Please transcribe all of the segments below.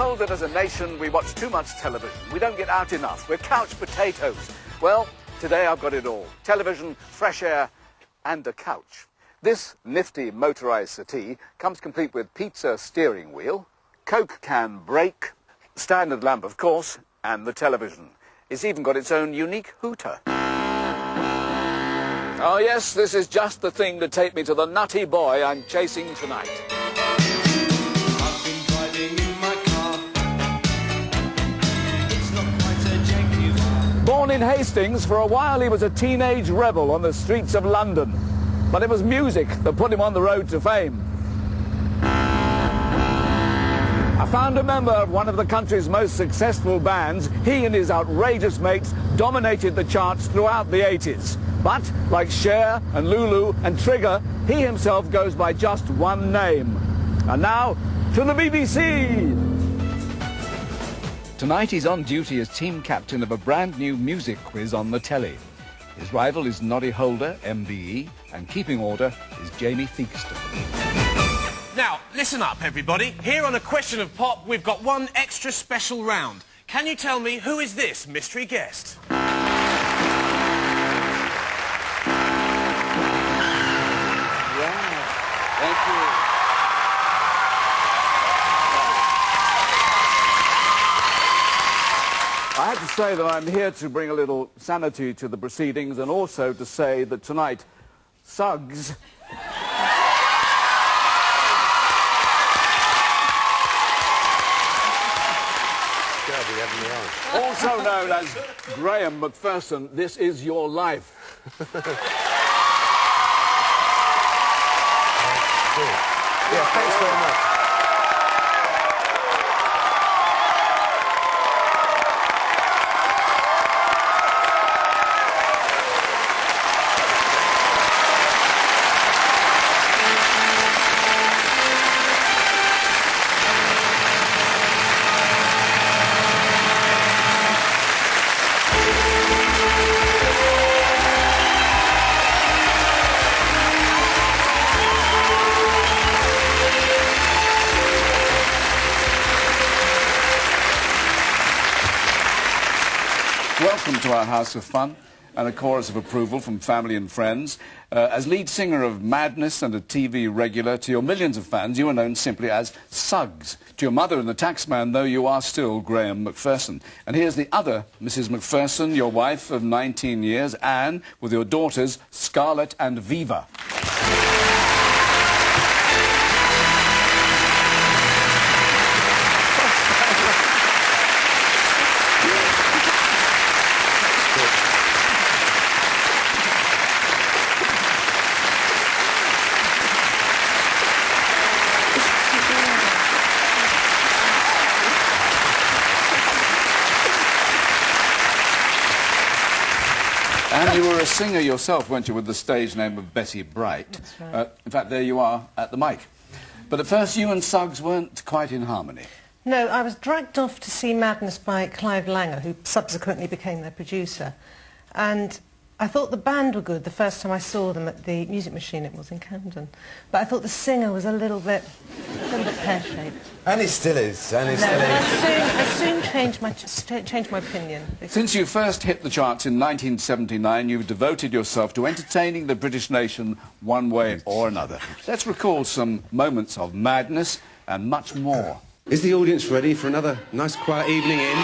told that as a nation we watch too much television. We don't get out enough. We're couch potatoes. Well, today I've got it all. Television, fresh air, and a couch. This nifty motorised settee comes complete with pizza steering wheel, Coke can brake, standard lamp of course, and the television. It's even got its own unique hooter. Oh yes, this is just the thing to take me to the nutty boy I'm chasing tonight. I've been driving in my car. It's not quite a Jaguar. Born in Hastings, for a while he was a teenage rebel on the streets of London. But it was music that put him on the road to fame. I found a member of one of the country's most successful bands. He and his outrageous mates dominated the charts throughout the 80s. But, like Cher and Lulu and Trigger, he himself goes by just one name. And now, to the BBC! Tonight he's on duty as team captain of a brand new music quiz on the telly. His rival is Noddy Holder, MBE, and keeping order is Jamie Theakston. Now, listen up, everybody. Here on A Question of Pop, we've got one extra special round. Can you tell me who is this mystery guest? Thank you. I have to say that I'm here to bring a little sanity to the proceedings and also to say that tonight, Suggs... also known as Graham McPherson, this is your life. Yeah, thanks very much. Welcome to our House of Fun, and a chorus of approval from family and friends. As lead singer of Madness and a TV regular, to your millions of fans, you are known simply as Suggs. To your mother and the taxman, though, you are still Graham McPherson. And here's the other Mrs. McPherson, your wife of 19 years, Anne, with your daughters, Scarlett and Viva. And you were a singer yourself, weren't you, with the stage name of Betty Bright? That's right. In fact, there you are at the mic. But at first, you and Suggs weren't quite in harmony. No, I was dragged off to see Madness by Clive Langer, who subsequently became their producer. And I thought the band were good the first time I saw them at the Music Machine, it was in Camden. But I thought the singer was a little bit pear-shaped. And he still is, and he No, still but is. I soon changed my opinion. Since you first hit the charts in 1979, you've devoted yourself to entertaining the British nation one way or another. Let's recall some moments of madness and much more. Is the audience ready for another nice quiet evening in?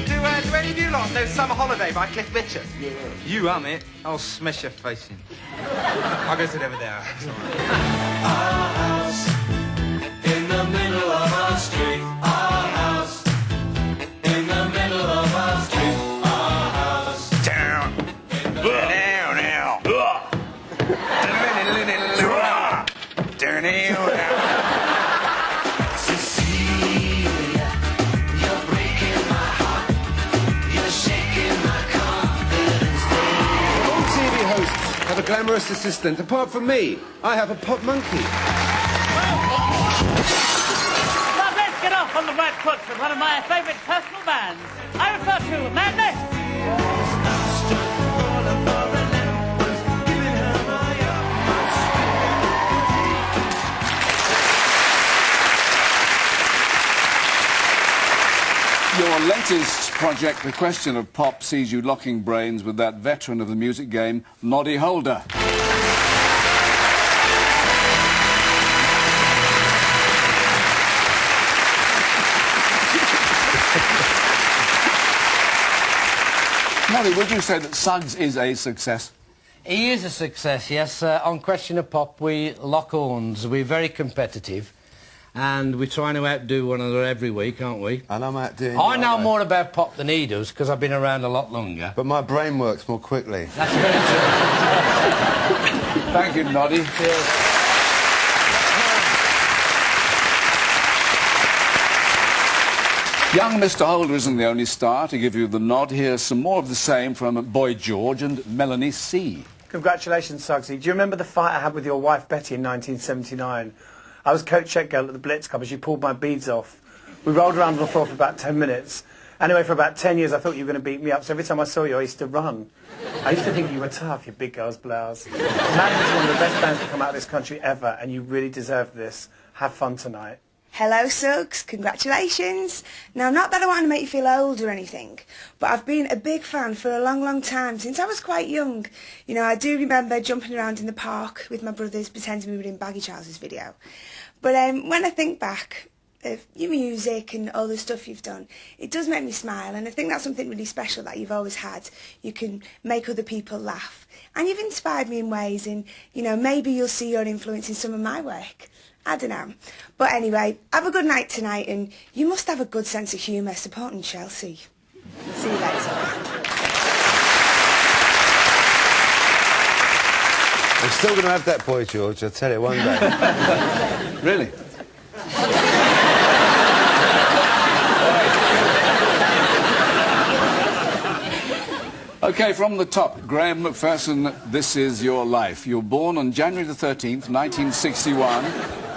Do any of you lot know Summer Holiday by Cliff Richard? Yeah. You hum it, I'll smash your face in. I'll go sit over there. Our house in the middle of our street. Our house in the middle of our street. Our house Down. Down now. Cecilia, you're breaking my heart. You're shaking my confidence. All TV hosts have a glamorous assistant. Apart from me, I have a pop monkey. Now let's get off on the right foot with one of my favourite personal bands. I refer to Madness. Your latest project, The Question of Pop, sees you locking brains with that veteran of the music game, Noddy Holder. Noddy, would you say that Suggs is a success? He is a success, yes. On Question of Pop, we lock horns. We're very competitive. And we're trying to outdo one another every week, aren't we? And I'm outdoing I know more about pop than he does, because I've been around a lot longer. But my brain works more quickly. That's very true. Thank you, Noddy. Cheers. Young Mr. Holder isn't the only star to give you the nod. Here's some more of the same from Boy George and Melanie C. Congratulations, Suggsy. Do you remember the fight I had with your wife, Betty, in 1979? I was coach check girl at the Blitz Club and she pulled my beads off. We rolled around on the floor for about 10 minutes. Anyway, for about 10 years I thought you were going to beat me up, so every time I saw you I used to run. I used to think you were tough, you big girl's blouse. Madness is one of the best bands to come out of this country ever, and you really deserve this. Have fun tonight. Hello, Suggs. Congratulations. Now, not that I want to make you feel old or anything, but I've been a big fan for a long, long time, since I was quite young. You know, I do remember jumping around in the park with my brothers, pretending we were in Baggy Trousers video. But when I think back of your music and all the stuff you've done, it does make me smile, and I think that's something really special that you've always had. You can make other people laugh. And you've inspired me in ways, and, you know, maybe you'll see your influence in some of my work. I don't know. But anyway, have a good night tonight, and you must have a good sense of humour supporting Chelsea. See you later. I'm still going to have that Boy George, I'll tell you one day. Really? OK, from the top, Graham McPherson, this is your life. You were born on January the 13th, 1961,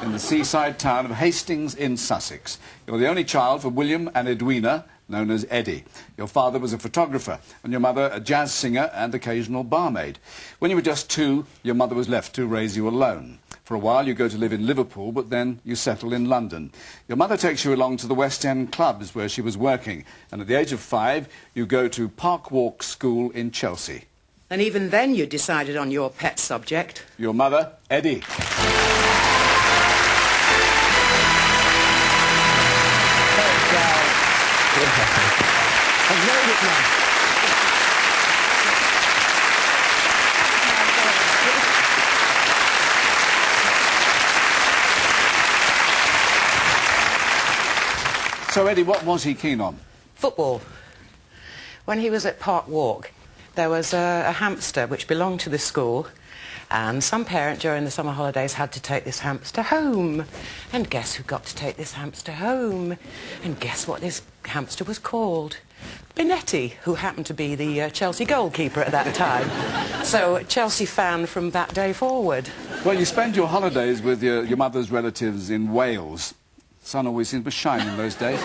in the seaside town of Hastings in Sussex. You're the only child for William and Edwina, known as Eddie. Your father was a photographer, and your mother a jazz singer and occasional barmaid. When you were just 2, your mother was left to raise you alone. For a while you go to live in Liverpool, but then you settle in London. Your mother takes you along to the West End clubs where she was working, and at the age of 5 you go to Park Walk School in Chelsea. And even then you decided on your pet subject. Your mother, Eddie. I've made it now. So, Eddie, what was he keen on? Football. When he was at Park Walk, there was a hamster which belonged to the school, and some parent during the summer holidays had to take this hamster home. And guess who got to take this hamster home? And guess what this hamster was called? Benetti, who happened to be the Chelsea goalkeeper at that time. So, Chelsea fan from that day forward. Well, you spent your holidays with your mother's relatives in Wales. The sun always seemed to shine in those days.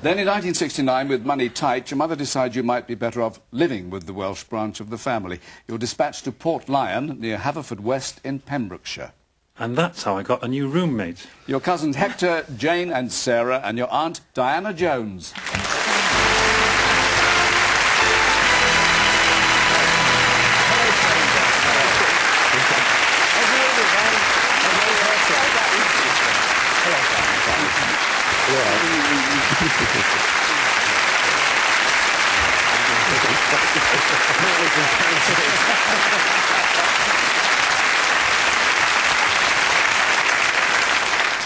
Then in 1969, with money tight, your mother decided you might be better off living with the Welsh branch of the family. You're dispatched to Port Lion, near Haverfordwest in Pembrokeshire. And that's how I got a new roommate. Your cousins Hector, Jane and Sarah, and your aunt Diana Jones.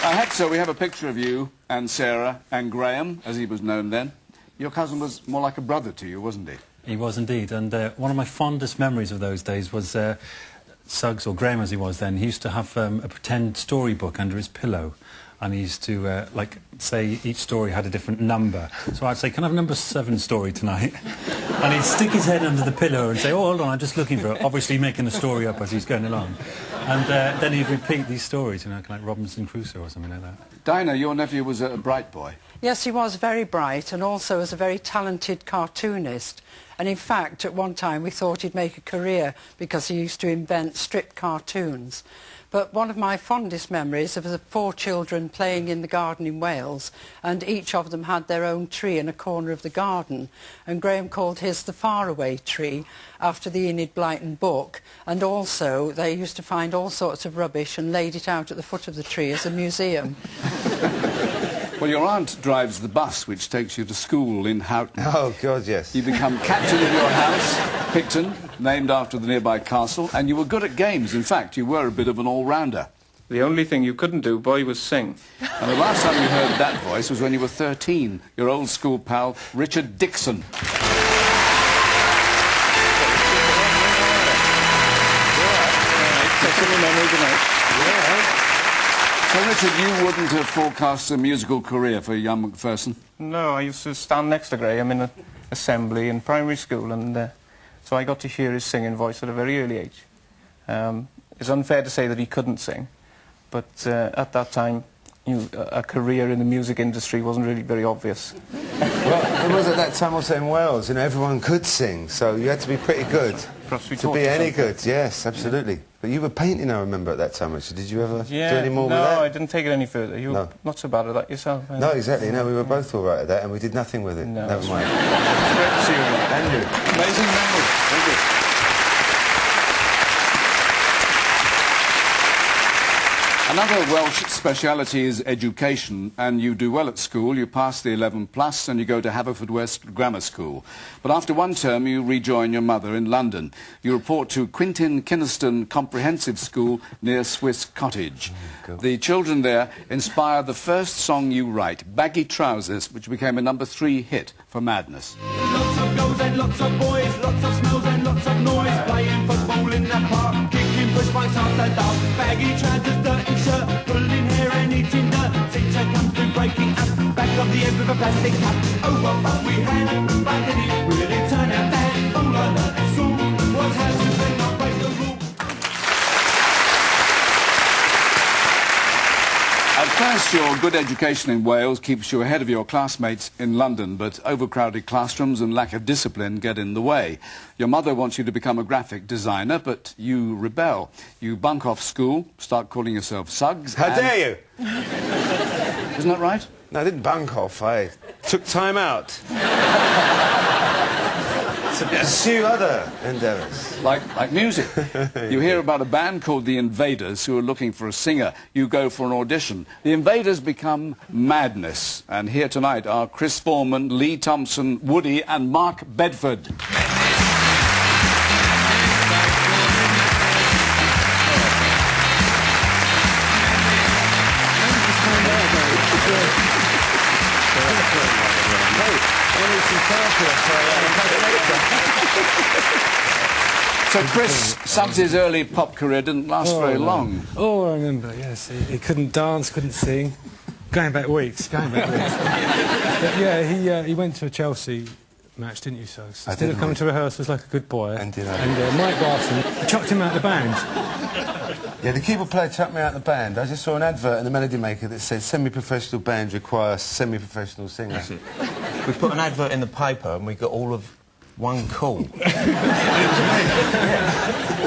Hector, we have a picture of you and Sarah and Graham, as he was known then. Your cousin was more like a brother to you, wasn't he? He was indeed, and one of my fondest memories of those days was Suggs, or Graham as he was then. He used to have a pretend storybook under his pillow, and he used to, like, say each story had a different number. So I'd say, can I have number 7 story tonight? And he'd stick his head under the pillow and say, oh, hold on, I'm just looking for it, obviously making a story up as he's going along. And then he'd repeat these stories, you know, like Robinson Crusoe or something like that. Dinah, your nephew was a bright boy. Yes, he was very bright, and also was a very talented cartoonist. And in fact, at one time we thought he'd make a career because he used to invent strip cartoons. But one of my fondest memories of the 4 children playing in the garden in Wales, and each of them had their own tree in a corner of the garden, and Graham called his the faraway tree after the Enid Blyton book, and also they used to find all sorts of rubbish and laid it out at the foot of the tree as a museum. Well, your aunt drives the bus which takes you to school in Houghton. Oh, God, yes. You become captain of your house, Picton, named after the nearby castle, and you were good at games. In fact, you were a bit of an all-rounder. The only thing you couldn't do, boy, was sing. And the last time you heard that voice was when you were 13, your old school pal, Richard Dixon. So, Richard, you wouldn't have forecast a musical career for young Macpherson? No, I used to stand next to Graham in an assembly in primary school, and so I got to hear his singing voice at a very early age. It's unfair to say that he couldn't sing, but at that time, a career in the music industry wasn't really very obvious. Well, it was at that time also in Wales, you know, everyone could sing, so you had to be pretty good to be any good, yes, absolutely. But you were painting, I remember, at that time, Richard. Did you ever do any more with that? No, I didn't take it any further. You were not so bad at that yourself. No, exactly. No, we were both all right at that, and we did nothing with it. No. Never mind. It's great to see you. And you. Amazing memory. Thank you. Another Welsh speciality is education, and you do well at school. You pass the 11+, and you go to Haverfordwest Grammar School. But after one term, you rejoin your mother in London. You report to Quintin Kynaston Comprehensive School near Swiss Cottage. Oh, the children there inspire the first song you write, Baggy Trousers, which became a #3 hit for Madness. Lots of girls and lots of boys, lots of smells and lots of noise, playing football in the park, kicking push bikes after dark, baggy trousers, dirty shirt, pulling hair and eating dirt, teacher comes through breaking up, back of the head with a plastic cap, oh what fun we had, but did it really turn out bad, all I learned at school was how to sing, not break the rules. At first, your good education in Wales keeps you ahead of your classmates in London, but overcrowded classrooms and lack of discipline get in the way. Your mother wants you to become a graphic designer, but you rebel. You bunk off school, start calling yourself Suggs. How dare you? Isn't that right? No, I didn't bunk off. I took time out to pursue other endeavours. Like music. You hear about a band called the Invaders who are looking for a singer. You go for an audition. The Invaders become Madness. And here tonight are Chris Foreman, Lee Thompson, Woody and Mark Bedford. So Chris, Suggs' early pop career didn't last very long. Oh, I remember, yes. He couldn't dance, couldn't sing. Going back weeks. But yeah, he went to a Chelsea match, didn't you, Suggs? Instead of coming to rehearsals like a good boy. And did I? And Mike Garson chucked him out the band. Yeah, the keyboard player chucked me out the band. I just saw an advert in the Melody Maker that said semi-professional bands require semi-professional singers. We put an advert in the paper and we got all of one call.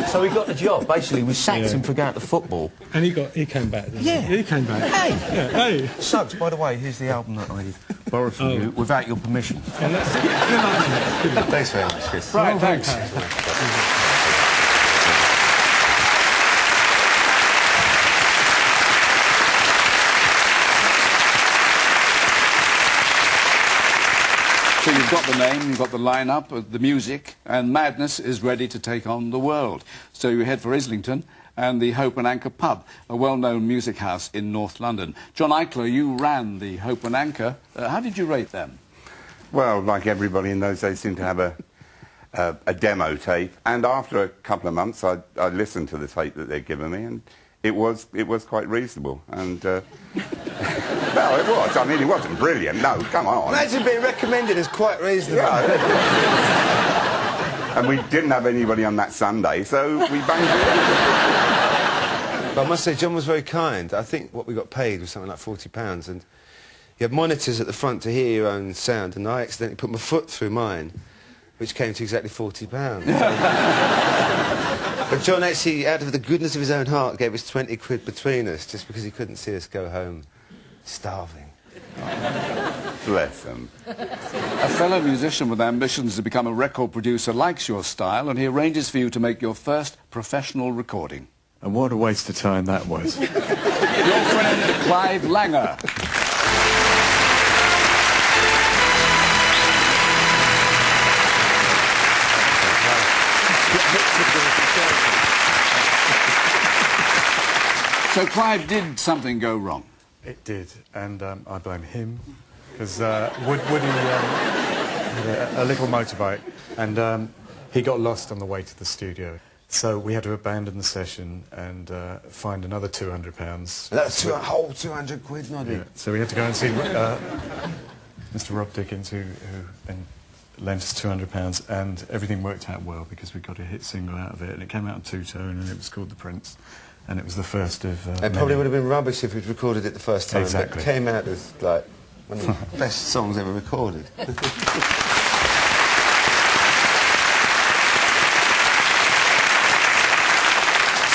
So we got the job. Basically, we sacked him for going to football. And he came back, didn't he? Yeah. He came back. Hey! Yeah, hey! Suggs, by the way, here's the album that I borrowed from you without your permission. And that's it. Good luck. Thanks very much, Chris. Right, thanks. So you've got the name, you've got the line-up, the music, and Madness is ready to take on the world. So you head for Islington and the Hope and Anchor pub, a well-known music house in North London. John Eichler, you ran the Hope and Anchor. How did you rate them? Well, like everybody in those days seemed to have a demo tape, and after a couple of months I listened to the tape that they'd given me, and it was quite reasonable, and well, it was. I mean, it wasn't brilliant. No, come on. Imagine being recommended as quite reasonable. Yeah. And we didn't have anybody on that Sunday, so we banged it. But I must say, John was very kind. I think what we got paid was something like £40, and you had monitors at the front to hear your own sound, and I accidentally put my foot through mine. which came to exactly £40. But John actually, out of the goodness of his own heart, gave us 20 quid between us just because he couldn't see us go home starving. Bless him. A fellow musician with ambitions to become a record producer likes your style, and he arranges for you to make your first professional recording. And what a waste of time that was. Your friend, Clive Langer. So Clive, did something go wrong? It did, and I blame him, because Woody had a little motorbike, and he got lost on the way to the studio. So we had to abandon the session and find another £200. That's a whole 200 quid, Noddy. Yeah. So we had to go and see Mr. Rob Dickens, who lent us £200, and everything worked out well because we got a hit single out of it, and it came out on two-tone, and it was called The Prince. And it was the first of... it probably would have been rubbish if we'd recorded it the first time. Exactly. It came out as, like, one of the best songs ever recorded.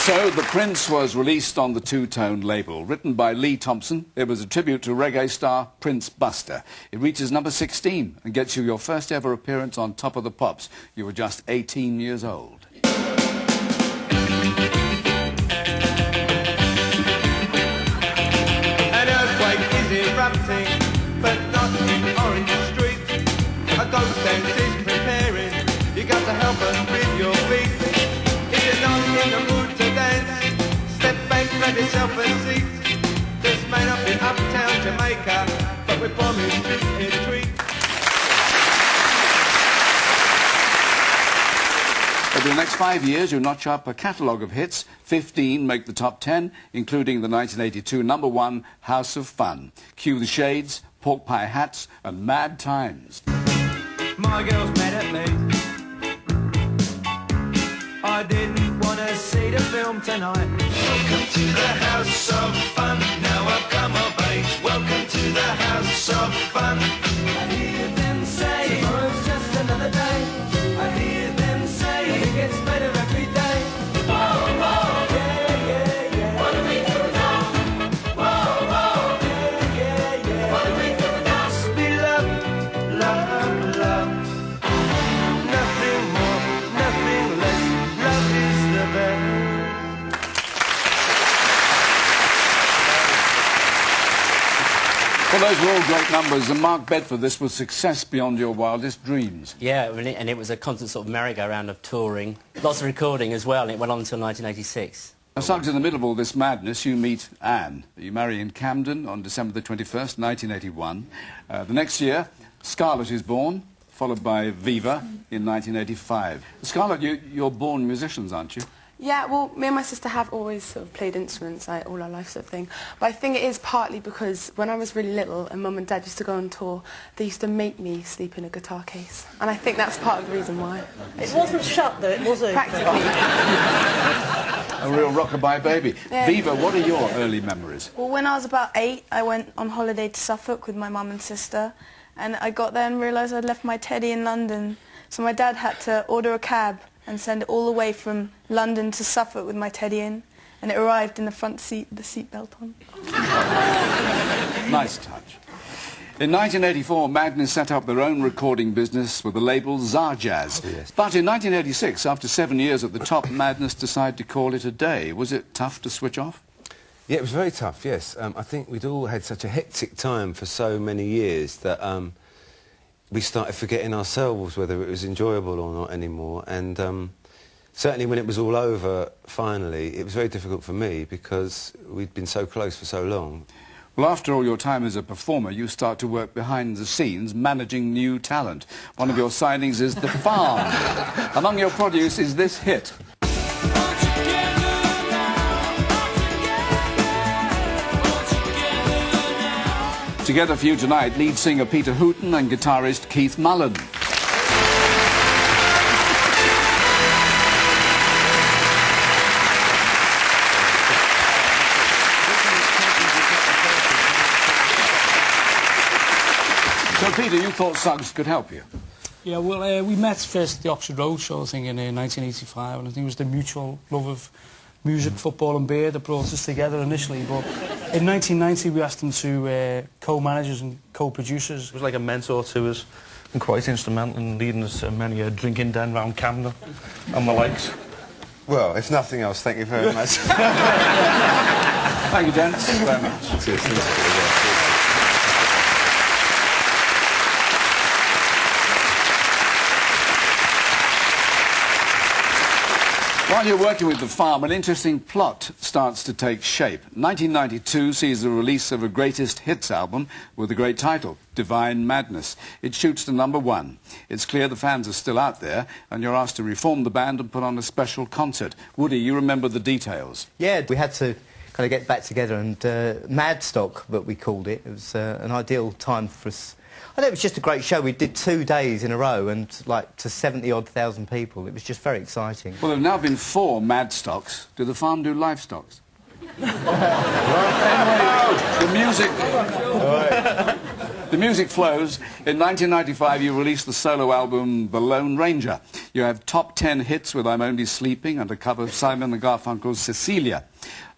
So, The Prince was released on the Two-Tone label. Written by Lee Thompson, it was a tribute to reggae star Prince Buster. It reaches number 16 and gets you your first ever appearance on Top of the Pops. You were just 18 years old. Erupting, but not in Orange Street. A ghost dance is preparing. You got to help us with your feet. If you're not in the mood to dance, step back, grab yourself a seat. This may not be uptown Jamaica, but we promise you a treat. Over the next 5 years, you notch up a catalogue of hits. 15 make the top 10, including the 1982 #1 House of Fun. Cue the Shades, Pork Pie Hats, and Mad Times. My girl's mad at me. I didn't want to see the film tonight. Welcome to the House of Fun. Now I've come of age. Welcome to the House of Fun. I hear them say tomorrow's just another day. I hear them say it gets better every day. Whoa, whoa, yeah, yeah, yeah. What do we do now? Whoa, whoa, yeah, yeah, yeah. What do we do now? Must be love, love, love. Nothing more, nothing less. Love is the best. Well, those were all great numbers, and Mark Bedford, this was success beyond your wildest dreams. Yeah, and it was a constant sort of merry-go-round of touring. Lots of recording as well, and it went on until 1986. Now, Suggs, in the middle of all this madness, you meet Anne. You marry in Camden on December the 21st, 1981. The next year, Scarlett is born, followed by Viva in 1985. Scarlett, you're born musicians, aren't you? Yeah, well, me and my sister have always sort of played instruments, like, all our life sort of thing. But I think it is partly because when I was really little and Mum and Dad used to go on tour, they used to make me sleep in a guitar case. And I think that's part of the reason why. It wasn't shut, though, it was open. Practically. A real rockabye baby. Yeah. Viva, what are your early memories? Well, when I was about 8, I went on holiday to Suffolk with my mum and sister. And I got there and realised I'd left my teddy in London. So my dad had to order a cab and send it all the way from London to Suffolk with my teddy in, and it arrived in the front seat with the seatbelt on. Nice touch. In 1984, Madness set up their own recording business with the label Zarjazz. Oh, yes. But in 1986, after 7 years at the top, Madness decided to call it a day. Was it tough to switch off? Yeah, it was very tough, yes. I think we'd all had such a hectic time for so many years that we started forgetting ourselves whether it was enjoyable or not anymore. And certainly when it was all over, finally, it was very difficult for me because we'd been so close for so long. Well, after all your time as a performer, you start to work behind the scenes, managing new talent. One of your signings is The Farm. Among your produce is this hit. Together for you tonight, lead singer Peter Hooton and guitarist Keith Mullen. So, Peter, you thought Suggs could help you? Yeah, well, we met first at the Oxford Road show, I think, in 1985, and I think it was the mutual love of music, football and beer that brought us together initially. But in 1990, we asked him to co-manage us and co-producers. It was like a mentor to us and quite instrumental in leading us to many a drinking den round Camden and the likes. Well, if nothing else, thank you very much. Thank you, gents. Thank you very much. While you're working with the farm, an interesting plot starts to take shape. 1992 sees the release of a greatest hits album with a great title, Divine Madness. It shoots to #1. It's clear the fans are still out there, and you're asked to reform the band and put on a special concert. Woody, you remember the details? Yeah, we had to kind of get back together, and Madstock, that we called it, it was an ideal time for us. I know it was just a great show. We did 2 days in a row and like to 70-odd thousand people. It was just very exciting. Well, there have now been 4 Madstocks. Do the farm do livestocks? The music flows. In 1995, you released the solo album The Lone Ranger. You have top 10 hits with I'm Only Sleeping and a cover of Simon and Garfunkel's Cecilia.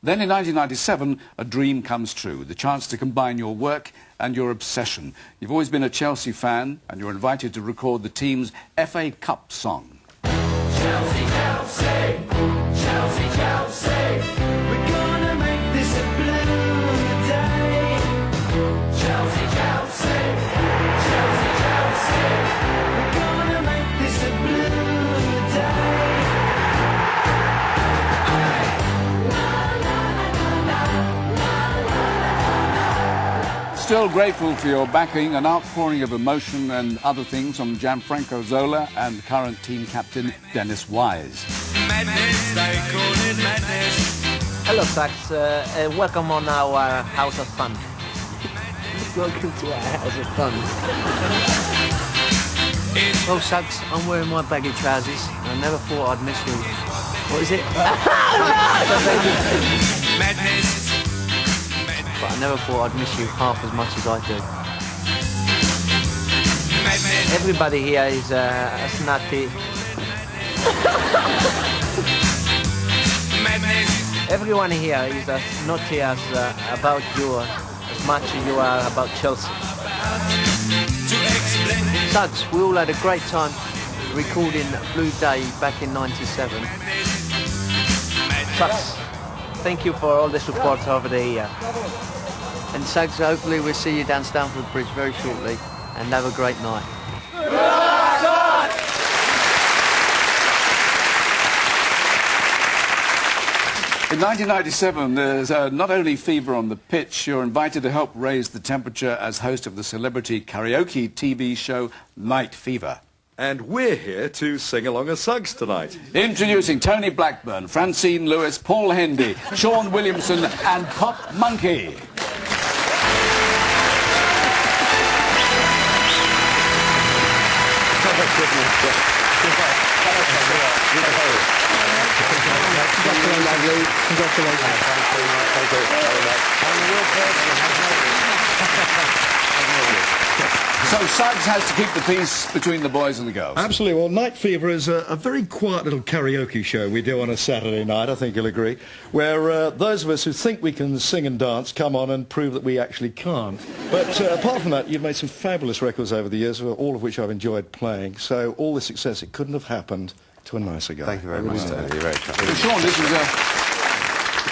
Then in 1997, a dream comes true, the chance to combine your work and your obsession. You've always been a Chelsea fan, and you're invited to record the team's FA Cup song. Chelsea, Chelsea, Chelsea, Chelsea, we're gonna make this a blue day. Chelsea, Chelsea, Chelsea, Chelsea, we're gonna make this a blue day. Still grateful for your backing, an outpouring of emotion and other things from Gianfranco Zola and current team captain Dennis Wise. Madness, they call it madness. Hello, Suggs. Welcome on our House of Fun. Welcome to our House of Fun. Well, Suggs, I'm wearing my baggy trousers, and I never thought I'd miss you. What is it? Madness. But I never thought I'd miss you half as much as I do. Madness. Everybody here is as nutty. Madness. Everyone here is as naughty as about you, as much as you are about Chelsea. Suggs, we all had a great time recording Blue Day back in '97. Suggs, thank you for all the support over the year. And Suggs, hopefully we'll see you down Stamford Bridge very shortly, and have a great night. In 1997, there's not only fever on the pitch, you're invited to help raise the temperature as host of the celebrity karaoke TV show Night Fever. And we're here to sing along a Suggs tonight. Introducing Tony Blackburn, Francine Lewis, Paul Hendy, Sean Williamson and Pop Monkey. So Suggs has to keep the peace between the boys and the girls. Absolutely. Well, Night Fever is a very quiet little karaoke show we do on a Saturday night, I think you'll agree, where those of us who think we can sing and dance come on and prove that we actually can't. But apart from that, you've made some fabulous records over the years, all of which I've enjoyed playing. So all the success, it couldn't have happened to a nicer guy. Thank you very much. You're very kind. Sean, this was a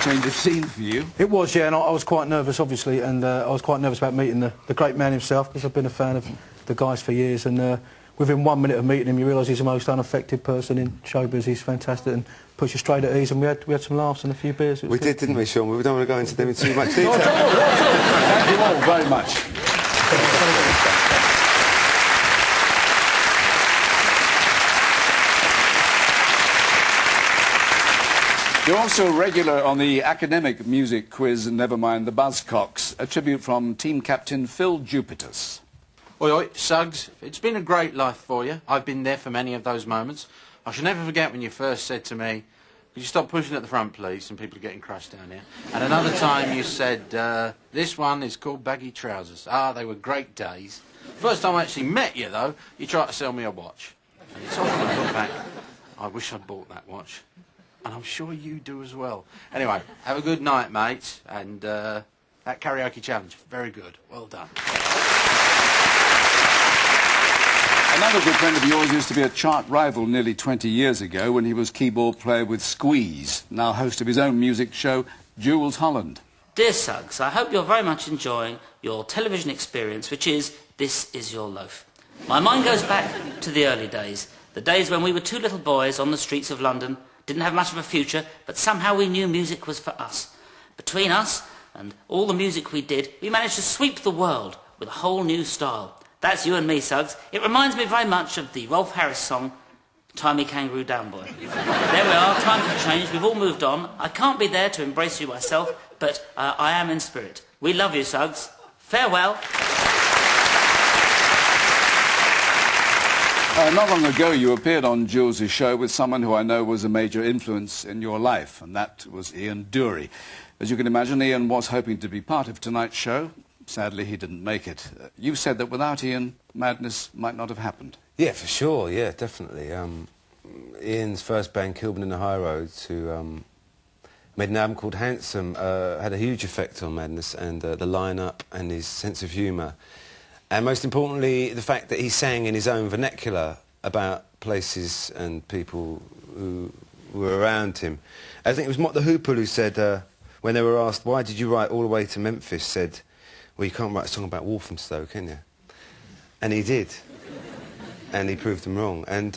change of scene for you. It was, yeah, and I was quite nervous, obviously, and I was quite nervous about meeting the great man himself, because I've been a fan of the guys for years, and within 1 minute of meeting him, you realise he's the most unaffected person in showbiz. He's fantastic and puts you straight at ease, and we had some laughs and a few beers. We did, didn't we, Sean? We don't want to go into them in too much detail. Thank you all very much. You're also regular on the academic music quiz, Never Mind the Buzzcocks, a tribute from team captain Phil Jupitus. Oi, oi, Suggs, it's been a great life for you. I've been there for many of those moments. I shall never forget when you first said to me, could you stop pushing at the front, please? Some people are getting crushed down here. And another time you said, this one is called Baggy Trousers. Ah, they were great days. First time I actually met you, though, you tried to sell me a watch. And it's often I look back, I wish I'd bought that watch. And I'm sure you do as well. Anyway, have a good night, mate. And that karaoke challenge, very good. Well done. Another good friend of yours used to be a chart rival nearly 20 years ago when he was keyboard player with Squeeze, now host of his own music show, Jules Holland. Dear Suggs, I hope you're very much enjoying your television experience, which is This Is Your Loaf. My mind goes back to the early days, the days when we were two little boys on the streets of London, didn't have much of a future, but somehow we knew music was for us. Between us and all the music we did, we managed to sweep the world with a whole new style. That's you and me, Suggs. It reminds me very much of the Rolf Harris song, Timey Kangaroo Down Boy. There we are, times have changed, we've all moved on. I can't be there to embrace you myself, but I am in spirit. We love you, Suggs. Farewell. Not long ago, you appeared on Jules' show with someone who I know was a major influence in your life, and that was Ian Dury. As you can imagine, Ian was hoping to be part of tonight's show. Sadly, he didn't make it. You said that without Ian, madness might not have happened. Yeah, for sure, yeah, definitely. Ian's first band, Kilburn in the High Roads, who made an album called Handsome, had a huge effect on Madness, and the line-up and his sense of humour. And most importantly, the fact that he sang in his own vernacular about places and people who were around him. I think it was Mott the Hoople who said, when they were asked, why did you write all the way to Memphis, said, well, you can't write a song about Walthamstow, can you? And he did. And he proved them wrong. And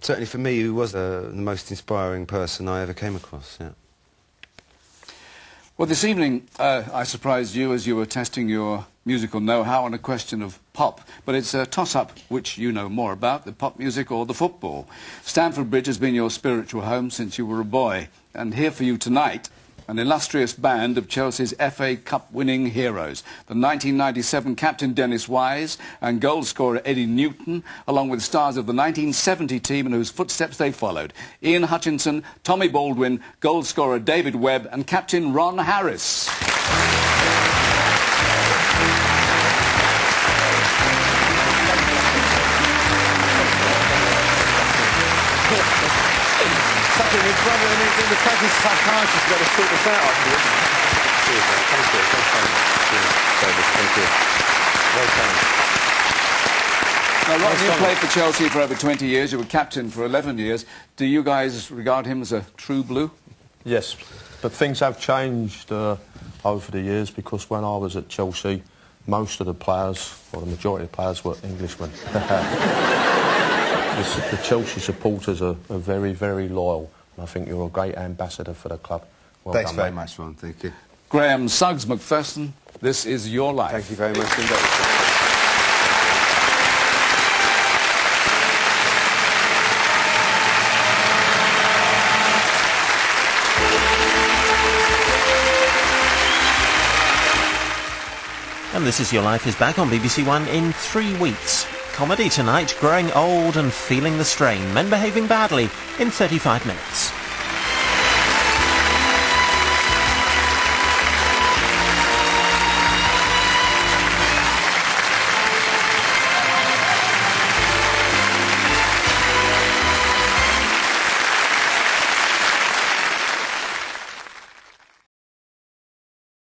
certainly for me, he was the most inspiring person I ever came across, yeah. Well, this evening, I surprised you as you were testing your musical know-how on a question of pop. But it's a toss-up which you know more about, the pop music or the football. Stamford Bridge has been your spiritual home since you were a boy. And here for you tonight, an illustrious band of Chelsea's FA Cup winning heroes. The 1997 captain Dennis Wise and goal scorer Eddie Newton, along with stars of the 1970 team in whose footsteps they followed. Ian Hutchinson, Tommy Baldwin, goal scorer David Webb and captain Ron Harris. His brother in the presence of psychiatrists got to sort this out afterwards. Thank you. Thank you. Well done. Now, Ron, you played for Chelsea for over 20 years. You were captain for 11 years. Do you guys regard him as a true blue? Yes, but things have changed over the years, because when I was at Chelsea, most of the players, or the majority of the players, were Englishmen. The Chelsea supporters are very, very loyal. I think you're a great ambassador for the club. Well Thanks done, very mate. much, Ron. Thank you. Graham Suggs McPherson, this is your life. Thank you very much indeed. And This Is Your Life is back on BBC One in 3 weeks. Comedy tonight, growing old and feeling the strain, men behaving badly in 35 minutes.